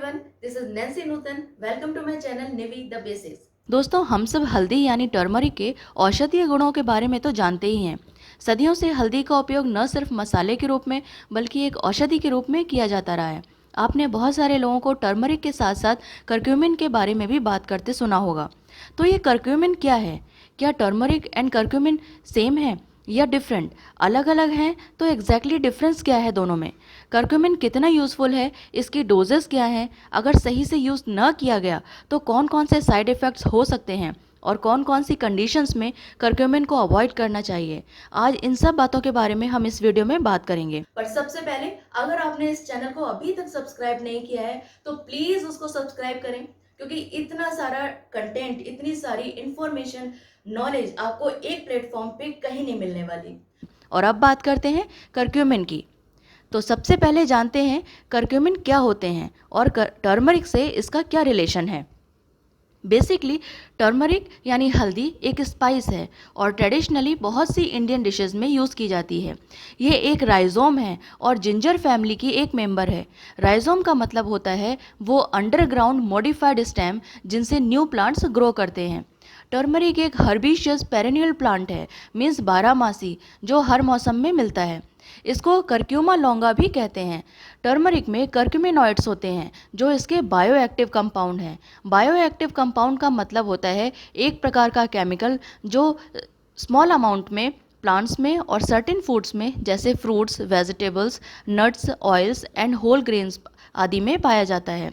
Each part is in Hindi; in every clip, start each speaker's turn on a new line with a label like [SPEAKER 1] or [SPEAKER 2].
[SPEAKER 1] everyone, this is Nancy Newton. Welcome to my channel Nivi the Basics.
[SPEAKER 2] दोस्तों, हम सब हल्दी यानी टर्मरिक के औषधीय गुणों के बारे में तो जानते ही हैं। सदियों से हल्दी का उपयोग न सिर्फ मसाले के रूप में बल्कि एक औषधि के रूप में किया जाता रहा है। आपने बहुत सारे लोगों को टर्मरिक के साथ साथ करक्यूमिन के बारे में भी बात करते सुना होगा। तो ये करक्यूमिन क्या है? क्या टर्मरिक एंड करक्यूमिन सेम है या डिफरेंट, अलग अलग हैं? तो एग्जैक्टली डिफरेंस क्या है दोनों में? करक्यूमिन कितना यूज़फुल है, इसकी डोजेस क्या हैं, अगर सही से यूज़ न किया गया तो कौन कौन से साइड इफ़ेक्ट्स हो सकते हैं और कौन कौन सी कंडीशंस में करक्यूमिन को अवॉइड करना चाहिए, आज इन सब बातों के बारे में हम इस वीडियो में बात करेंगे।
[SPEAKER 1] पर सबसे पहले अगर आपने इस चैनल को अभी तक सब्सक्राइब नहीं किया है तो प्लीज उसको सब्सक्राइब करें, क्योंकि इतना सारा कंटेंट, इतनी सारी इंफॉर्मेशन, नॉलेज आपको एक प्लेटफॉर्म पे कहीं नहीं मिलने वाली।
[SPEAKER 2] और अब बात करते हैं करक्यूमिन की। तो सबसे पहले जानते हैं करक्यूमिन क्या होते हैं और टर्मरिक से इसका क्या रिलेशन है। बेसिकली टर्मरिक यानी हल्दी एक स्पाइस है और ट्रेडिशनली बहुत सी इंडियन डिशेस में यूज़ की जाती है। ये एक राइजोम है और जिंजर फैमिली की एक मेंबर है। राइजोम का मतलब होता है वो अंडरग्राउंड मॉडिफाइड स्टेम जिनसे न्यू प्लांट्स ग्रो करते हैं। टर्मरिक एक हर्बिशियस पेरेनियल प्लांट है, मीन्स बारहमासी, जो हर मौसम में मिलता है। इसको करक्यूमा लॉन्गा भी कहते हैं। टर्मरिक में करक्यूमिनॉइड्स होते हैं जो इसके बायोएक्टिव कंपाउंड हैं। बायोएक्टिव कंपाउंड का मतलब होता है एक प्रकार का केमिकल जो स्मॉल अमाउंट में प्लांट्स में और सर्टेन फूड्स में जैसे fruits, vegetables, nuts, oils and whole grains आदि में पाया जाता है।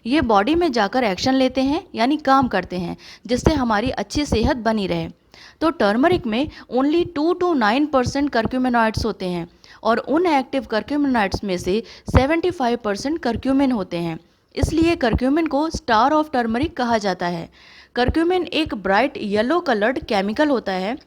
[SPEAKER 2] ये बॉडी में जाकर एक्शन लेते हैं यानी काम करते हैं, जिससे हमारी अच्छी सेहत बनी रहे। तो टर्मरिक में ओनली 2 to 9% करक्यूमिनॉइड्स होते हैं और उन एक्टिव करक्यूमिनॉइड्स में से 75% करक्यूमिन होते हैं। इसलिए करक्यूमिन को स्टार ऑफ टर्मरिक कहा जाता है। करक्यूमिन एक ब्राइट येलो कलर्ड केमिकल होता है।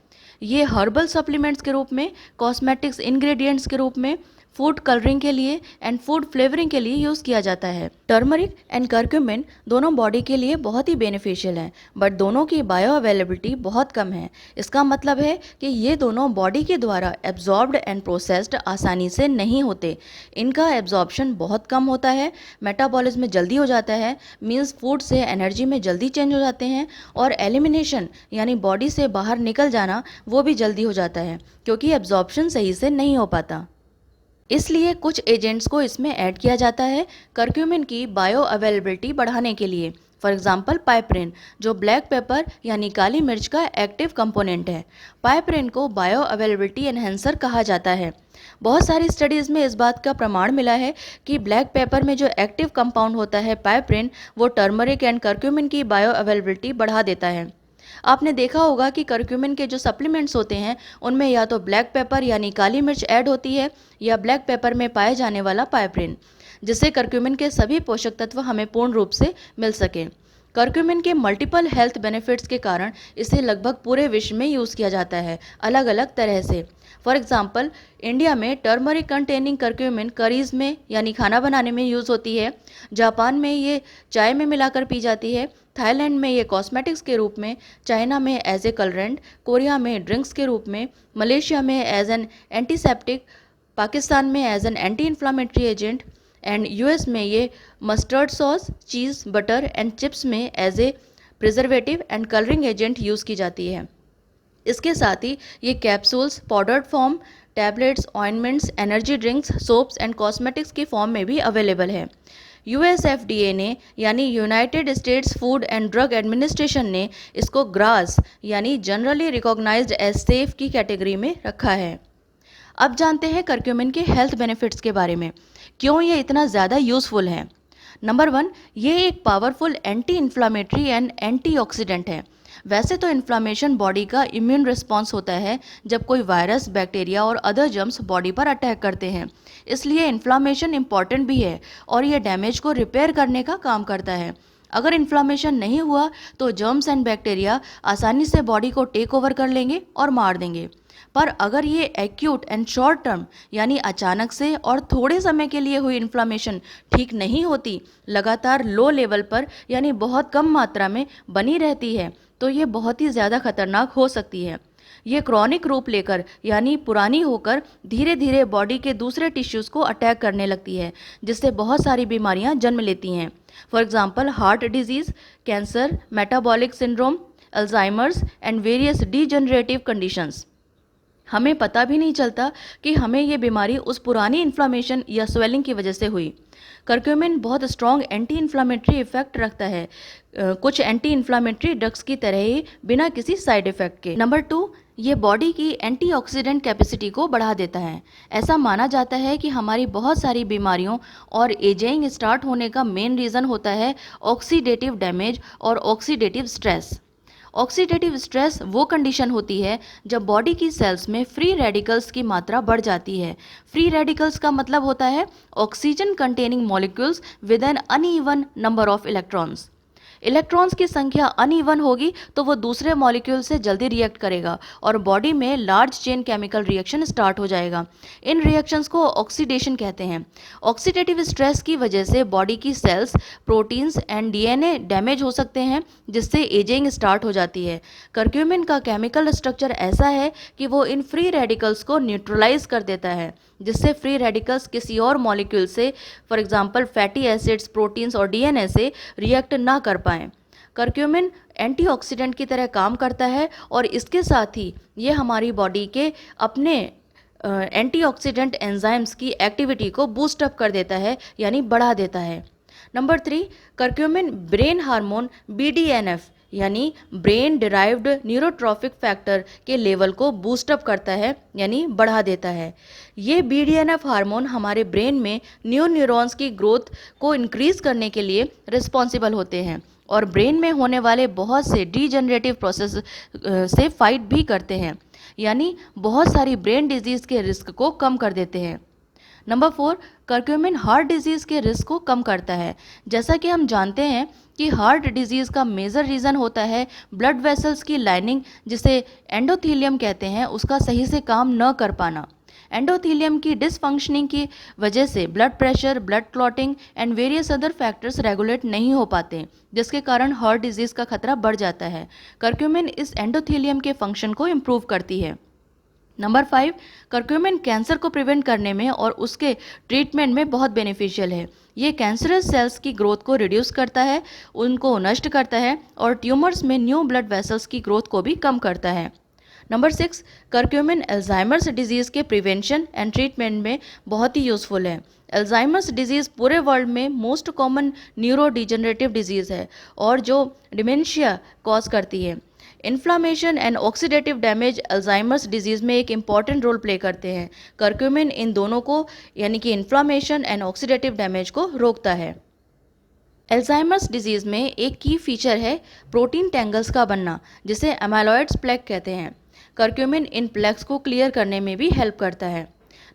[SPEAKER 2] ये हर्बल सप्लीमेंट्स के रूप में, कॉस्मेटिक्स इंग्रेडिएंट्स के रूप में, फूड कलरिंग के लिए एंड फूड फ्लेवरिंग के लिए यूज़ किया जाता है। टर्मरिक एंड करक्यूमिन दोनों बॉडी के लिए बहुत ही बेनिफिशियल हैं, बट दोनों की बायो अवेलेबिलिटी बहुत कम है। इसका मतलब है कि ये दोनों बॉडी के द्वारा एब्जॉर्ब्ड एंड प्रोसेस्ड आसानी से नहीं होते। इनका एब्जॉर्प्शन बहुत कम होता है, मेटाबॉलिज्म में जल्दी हो जाता है, मीन्स फूड से एनर्जी में जल्दी चेंज हो जाते हैं, और एलिमिनेशन यानी बॉडी से बाहर निकल जाना वो भी जल्दी हो जाता है, क्योंकि एब्जॉर्प्शन सही से नहीं हो पाता। इसलिए कुछ एजेंट्स को इसमें ऐड किया जाता है करक्यूमिन की बायो अवेलेबिलिटी बढ़ाने के लिए। फॉर एग्जांपल पाइपरिन, जो ब्लैक पेपर यानी काली मिर्च का एक्टिव कंपोनेंट है। पाइपरिन को बायो अवेलेबिलिटी एनहेंसर कहा जाता है। बहुत सारी स्टडीज़ में इस बात का प्रमाण मिला है कि ब्लैक पेपर में जो एक्टिव कंपाउंड होता है पाइपरिन, वो टर्मरिक एंड करक्यूमिन की बायो अवेलेबिलिटी बढ़ा देता है। आपने देखा होगा कि करक्यूमिन के जो सप्लीमेंट्स होते हैं उनमें या तो ब्लैक पेपर यानी काली मिर्च ऐड होती है या ब्लैक पेपर में पाए जाने वाला पाइपरिन, जिससे करक्यूमिन के सभी पोषक तत्व हमें पूर्ण रूप से मिल सकें। करक्यूमिन के मल्टीपल हेल्थ बेनिफिट्स के कारण इसे लगभग पूरे विश्व में यूज़ किया जाता है, अलग अलग तरह से। फॉर एग्जाम्पल इंडिया में टर्मरिक कंटेनिंग करक्यूमिन करीज में यानी खाना बनाने में यूज़ होती है। जापान में ये चाय में मिलाकर पी जाती है। थाईलैंड में ये कॉस्मेटिक्स के रूप में, चाइना में एज ए कलरेंट, कोरिया में ड्रिंक्स के रूप में, मलेशिया में एज एन एंटीसेप्टिक, पाकिस्तान में as an anti inflammatory agent and US में ये mustard sauce, cheese, butter and chips में as a preservative and colouring agent use की जाती है। इसके साथ ही ये capsules, powdered form, tablets, ointments, energy drinks, soaps and cosmetics की फॉर्म में भी अवेलेबल है। यूएसएफडीए ने यानी United States Food and Drug Administration ने इसको ग्रास यानी जनरली रिकॉग्नाइज्ड एज सेफ की कैटेगरी में रखा है। अब जानते हैं करक्यूमिन के हेल्थ बेनिफिट्स के बारे में, क्यों ये इतना ज़्यादा यूज़फुल है। नंबर 1, ये एक powerful anti inflammatory and antioxidant है। वैसे तो इन्फ्लामेशन बॉडी का इम्यून रिस्पॉन्स होता है जब कोई वायरस, बैक्टीरिया और अदर जर्म्स बॉडी पर अटैक करते हैं, इसलिए इन्फ्लामेशन इम्पॉर्टेंट भी है और ये डैमेज को रिपेयर करने का काम करता है। अगर इन्फ्लामेशन नहीं हुआ तो जर्म्स एंड बैक्टीरिया आसानी से बॉडी को टेक ओवर कर लेंगे और मार देंगे। पर अगर ये एक्यूट एंड शॉर्ट टर्म यानी अचानक से और थोड़े समय के लिए हुई इन्फ्लामेशन ठीक नहीं होती, लगातार लो लेवल पर यानी बहुत कम मात्रा में बनी रहती है, तो ये बहुत ही ज़्यादा खतरनाक हो सकती है। ये क्रॉनिक रूप लेकर यानी पुरानी होकर धीरे धीरे बॉडी के दूसरे टिश्यूज़ को अटैक करने लगती है, जिससे बहुत सारी बीमारियां जन्म लेती हैं। For example heart disease, cancer, metabolic syndrome, Alzheimer's and various degenerative conditions. हमें पता भी नहीं चलता कि हमें ये बीमारी उस पुरानी इन्फ्लामेशन या स्वेलिंग की वजह से हुई। करक्यूमिन बहुत स्ट्रॉन्ग एंटी इन्फ्लामेटरी इफेक्ट रखता है, कुछ एंटी इन्फ्लामेटरी ड्रग्स की तरह ही, बिना किसी साइड इफेक्ट के। नंबर 2, ये बॉडी की एंटीऑक्सीडेंट कैपेसिटी को बढ़ा देता है। ऐसा माना जाता है कि हमारी बहुत सारी बीमारियों और एजिंग स्टार्ट होने का मेन रीज़न होता है ऑक्सीडेटिव डैमेज और ऑक्सीडेटिव स्ट्रेस। ऑक्सीडेटिव स्ट्रेस वो कंडीशन होती है जब बॉडी की सेल्स में फ्री रेडिकल्स की मात्रा बढ़ जाती है। फ्री रेडिकल्स का मतलब होता है oxygen containing molecules with an uneven number of electrons. Electrons की संख्या अनइवन होगी तो वो दूसरे मॉलिक्यूल से जल्दी रिएक्ट करेगा और बॉडी में large chain chemical reaction start हो जाएगा। इन रिएक्शंस को ऑक्सीडेशन कहते हैं। ऑक्सीडेटिव स्ट्रेस की वजह से बॉडी की cells, proteins and DNA damage हो सकते हैं, जिससे एजिंग स्टार्ट हो जाती है। करक्यूमिन का केमिकल स्ट्रक्चर ऐसा है कि वो इन फ्री रेडिकल्स को न्यूट्रलाइज कर देता है, जिससे फ्री रेडिकल्स किसी और मॉलिक्यूल से, for example fatty acids, proteins और डीएनए से रिएक्ट ना कर पाएँ। करक्यूमिन एंटीऑक्सीडेंट की तरह काम करता है और इसके साथ ही ये हमारी बॉडी के अपने एंटीऑक्सीडेंट एंजाइम्स की एक्टिविटी को बूस्ट अप कर देता है, यानी बढ़ा देता है। Number 3, curcumin brain hormone BDNF यानी ब्रेन डिराइव्ड न्यूरोट्रॉफिक फैक्टर के लेवल को बूस्ट अप करता है, यानी बढ़ा देता है। ये BDNF हार्मोन हमारे ब्रेन में न्यू न्यूरॉन्स की ग्रोथ को इंक्रीज करने के लिए रिस्पॉन्सिबल होते हैं और ब्रेन में होने वाले बहुत से डीजनरेटिव प्रोसेस से फाइट भी करते हैं, यानी बहुत सारी ब्रेन डिजीज़ के रिस्क को कम कर देते हैं। नंबर 4, करक्यूमिन हार्ट डिजीज़ के रिस्क को कम करता है। जैसा कि हम जानते हैं कि हार्ट डिजीज़ का मेजर रीज़न होता है ब्लड वेसल्स की लाइनिंग, जिसे एंडोथीलियम कहते हैं, उसका सही से काम न कर पाना। एंडोथीलियम की डिसफंक्शनिंग की वजह से blood pressure, blood clotting and various other factors regulate नहीं हो पाते, जिसके कारण हार्ट डिजीज़ का खतरा बढ़ जाता है। करक्यूमिन इस एंडोथीलियम के फंक्शन को इम्प्रूव करती है। नंबर 5, करक्यूमिन कैंसर को प्रिवेंट करने में और उसके ट्रीटमेंट में बहुत बेनिफिशियल है। ये कैंसरस सेल्स की ग्रोथ को रिड्यूस करता है, उनको नष्ट करता है और ट्यूमर्स में न्यू ब्लड वेसल्स की ग्रोथ को भी कम करता है। नंबर 6, करक्यूमिन अल्जाइमर्स डिजीज़ के प्रिवेंशन एंड ट्रीटमेंट में बहुत ही यूज़फुल है। अल्जाइमर्स डिजीज़ पूरे वर्ल्ड में most common neuro degenerative disease है और जो डिमेंशिया कॉज करती है। Inflammation and oxidative damage Alzheimer's disease में एक इम्पॉर्टेंट रोल प्ले करते हैं। करक्यूमिन इन दोनों को, यानी कि इन्फ्लामेशन एंड ऑक्सीडेटिव डैमेज को रोकता है। अल्जाइमर्स डिजीज़ में एक की फीचर है प्रोटीन टेंगल्स का बनना, जिसे एमाइलॉइड्स प्लेक कहते हैं। करक्यूमिन इन प्लेक्स को क्लियर करने में भी हेल्प करता है।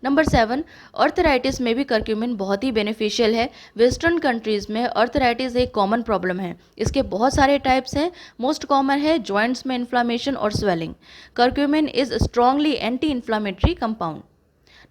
[SPEAKER 2] नंबर 7, अर्थराइटिस में भी करक्यूमिन बहुत ही बेनिफिशियल है। वेस्टर्न कंट्रीज़ में अर्थराइटिस एक कॉमन प्रॉब्लम है। इसके बहुत सारे टाइप्स हैं। मोस्ट कॉमन है जॉइंट्स में इन्फ्लामेशन और swelling. Curcumin is strongly anti inflammatory compound.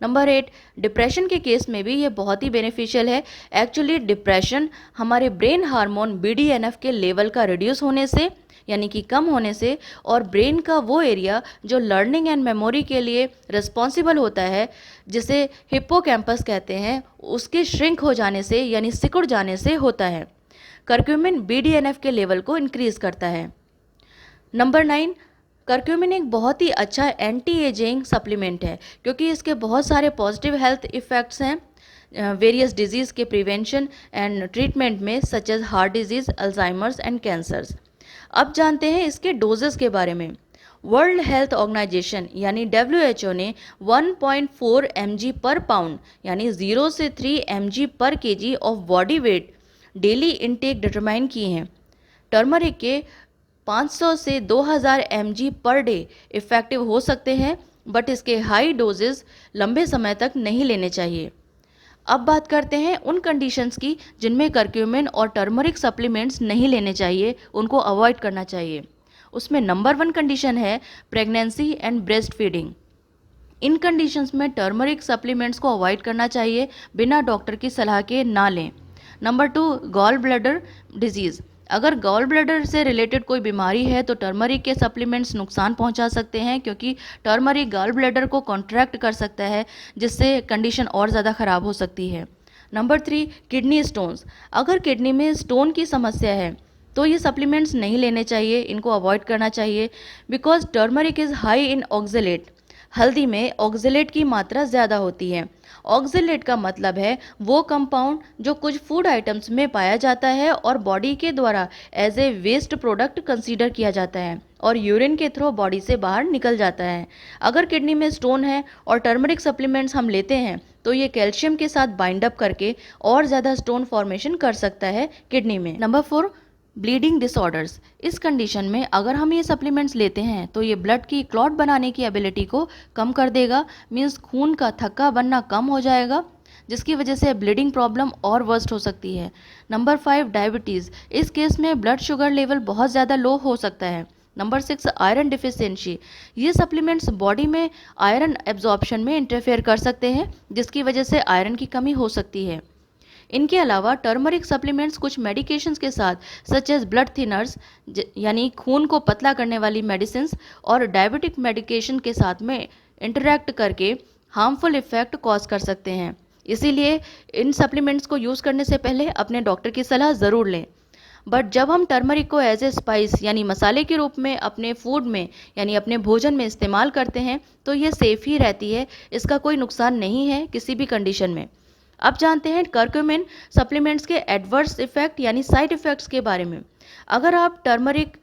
[SPEAKER 2] Number 8, depression के केस में भी ये बहुत ही बेनिफिशियल है। एक्चुअली डिप्रेशन हमारे ब्रेन हार्मोन BDNF के लेवल का रिड्यूस होने से, यानी कि कम होने से, और ब्रेन का वो एरिया जो लर्निंग एंड मेमोरी के लिए रिस्पॉन्सिबल होता है, जिसे हिप्पोकैम्पस कहते हैं, उसके श्रिंक हो जाने से, यानी सिकुड़ जाने से होता है। करक्यूमिन BDNF के लेवल को इंक्रीज करता है। नंबर 9, करक्यूमिन एक बहुत ही अच्छा एंटी एजिंग सप्लीमेंट है, क्योंकि इसके बहुत सारे पॉजिटिव हेल्थ इफ़ेक्ट्स हैं वेरियस डिजीज़ के प्रिवेंशन एंड ट्रीटमेंट में, such as heart disease, Alzheimer's and cancers. अब जानते हैं इसके डोजेस के बारे में। वर्ल्ड हेल्थ ऑर्गेनाइजेशन यानी WHO ने 1.4 mg पर पाउंड, यानी 0 से 3 mg पर kg of body weight daily intake determine किए हैं। टर्मरिक के 500 से 2000 mg पर डे इफ़ेक्टिव हो सकते हैं, बट इसके हाई डोजेस लंबे समय तक नहीं लेने चाहिए। अब बात करते हैं उन कंडीशंस की जिनमें करक्यूमिन और टर्मरिक सप्लीमेंट्स नहीं लेने चाहिए, उनको अवॉइड करना चाहिए। उसमें नंबर 1 कंडीशन है प्रेगनेंसी एंड ब्रेस्ट फीडिंग। इन कंडीशंस में टर्मरिक सप्लीमेंट्स को अवॉइड करना चाहिए, बिना डॉक्टर की सलाह के ना लें। Number 2, gall bladder disease. अगर गॉल ब्लैडर से रिलेटेड कोई बीमारी है तो टर्मरिक के सप्लीमेंट्स नुकसान पहुंचा सकते हैं, क्योंकि टर्मरिक गॉल ब्लैडर को कॉन्ट्रैक्ट कर सकता है, जिससे कंडीशन और ज़्यादा ख़राब हो सकती है। Number 3, kidney stones. अगर किडनी में स्टोन की समस्या है तो ये सप्लीमेंट्स नहीं लेने चाहिए, इनको अवॉइड करना चाहिए because turmeric is high in oxalate. हल्दी में ऑक्जेलेट की मात्रा ज़्यादा होती है। ऑक्जेलेट का मतलब है वो कंपाउंड जो कुछ फूड आइटम्स में पाया जाता है और बॉडी के द्वारा as a waste product consider किया जाता है और यूरिन के थ्रू बॉडी से बाहर निकल जाता है। अगर किडनी में स्टोन है और टर्मरिक सप्लीमेंट्स हम लेते हैं तो ये कैल्शियम के साथ बाइंड अप करके और ज़्यादा स्टोन फॉर्मेशन कर सकता है किडनी में। Number 4, bleeding disorders. इस कंडीशन में अगर हम ये सप्लीमेंट्स लेते हैं तो ये ब्लड की क्लॉट बनाने की एबिलिटी को कम कर देगा, मीन्स खून का थक्का बनना कम हो जाएगा, जिसकी वजह से ब्लीडिंग प्रॉब्लम और वर्स्ट हो सकती है। Number 5, diabetes. इस केस में ब्लड शुगर लेवल बहुत ज़्यादा लो हो सकता है। Number 6, iron deficiency. ये सप्लीमेंट्स बॉडी में आयरन एब्जॉर्प्शन में इंटरफेयर कर सकते हैं, जिसकी वजह से आयरन की कमी हो सकती है। इनके अलावा टर्मरिक सप्लीमेंट्स कुछ मेडिकेशंस के साथ सच एज ब्लड थिनर्स यानी खून को पतला करने वाली मेडिसिन्स और डायबिटिक मेडिकेशन के साथ में इंटरैक्ट करके हार्मफुल इफेक्ट कॉज कर सकते हैं। इसीलिए इन सप्लीमेंट्स को यूज़ करने से पहले अपने डॉक्टर की सलाह ज़रूर लें। बट जब हम टर्मरिक को एज ए स्पाइस यानी मसाले के रूप में अपने फूड में यानी अपने भोजन में इस्तेमाल करते हैं तो ये सेफ़ ही रहती है, इसका कोई नुकसान नहीं है किसी भी कंडीशन में। अब जानते हैं करक्यूमिन सप्लीमेंट्स के एडवर्स इफेक्ट यानी साइड इफ़ेक्ट्स के बारे में। अगर आप टर्मरिक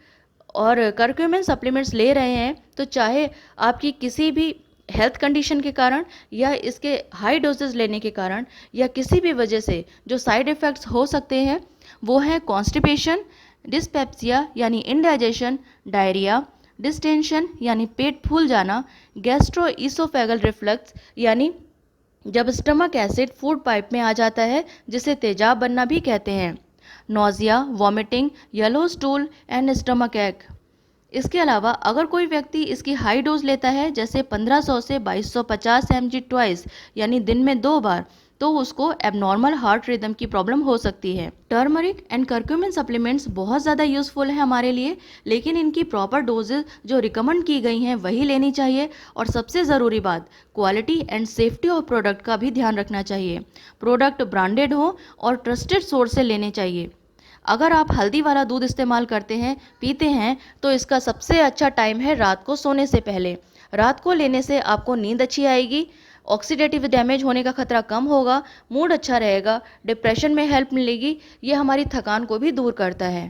[SPEAKER 2] और करक्यूमिन सप्लीमेंट्स ले रहे हैं तो चाहे आपकी किसी भी हेल्थ कंडीशन के कारण या इसके हाई डोजेस लेने के कारण या किसी भी वजह से जो साइड इफ़ेक्ट्स हो सकते हैं वो हैं कॉन्स्टिपेशन, डिस्पेप्सिया यानी इंडाइजेशन, डायरिया, डिस्टेंशन यानी पेट फूल जाना, गैस्ट्रो ईसोफेगल रिफ्लक्स यानी जब स्टमक एसिड फूड पाइप में आ जाता है जिसे तेजाब बनना भी कहते हैं, nausea, vomiting, yellow stool and stomach एक। इसके अलावा अगर कोई व्यक्ति इसकी हाई डोज लेता है जैसे 1500 से 2250 mg ट्वाइस यानी दिन में 2 बार, तो उसको एबनॉर्मल हार्ट रिदम की प्रॉब्लम हो सकती है। टर्मरिक एंड करक्यूमिन सप्लीमेंट्स बहुत ज़्यादा यूज़फुल है हमारे लिए, लेकिन इनकी प्रॉपर डोजेज जो रिकमेंड की गई हैं वही लेनी चाहिए और सबसे ज़रूरी बात quality and safety of product का भी ध्यान रखना चाहिए। प्रोडक्ट ब्रांडेड हो और ट्रस्टेड सोर्स से लेने चाहिए। अगर आप हल्दी वाला दूध इस्तेमाल करते हैं, पीते हैं, तो इसका सबसे अच्छा टाइम है रात को सोने से पहले। रात को लेने से आपको नींद अच्छी आएगी, ऑक्सीडेटिव डैमेज होने का खतरा कम होगा, मूड अच्छा रहेगा, डिप्रेशन में हेल्प मिलेगी, ये हमारी थकान को भी दूर करता है।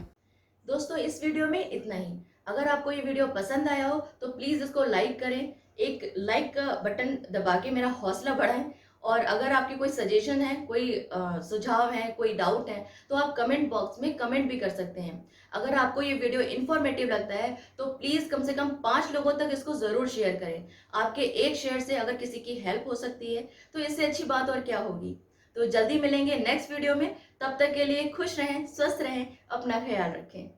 [SPEAKER 1] दोस्तों इस वीडियो में इतना ही। अगर आपको ये वीडियो पसंद आया हो तो प्लीज़ इसको लाइक करें, एक लाइक का बटन दबा के मेरा हौसला बढ़ाएं। और अगर आपकी कोई सजेशन है, कोई सुझाव है, कोई डाउट है तो आप कमेंट बॉक्स में कमेंट भी कर सकते हैं। अगर आपको ये वीडियो इन्फॉर्मेटिव लगता है तो प्लीज़ कम से कम 5 लोगों तक इसको ज़रूर शेयर करें। आपके एक शेयर से अगर किसी की हेल्प हो सकती है तो इससे अच्छी बात और क्या होगी। तो जल्दी मिलेंगे नेक्स्ट वीडियो में, तब तक के लिए खुश रहें, स्वस्थ रहें, अपना ख्याल रखें।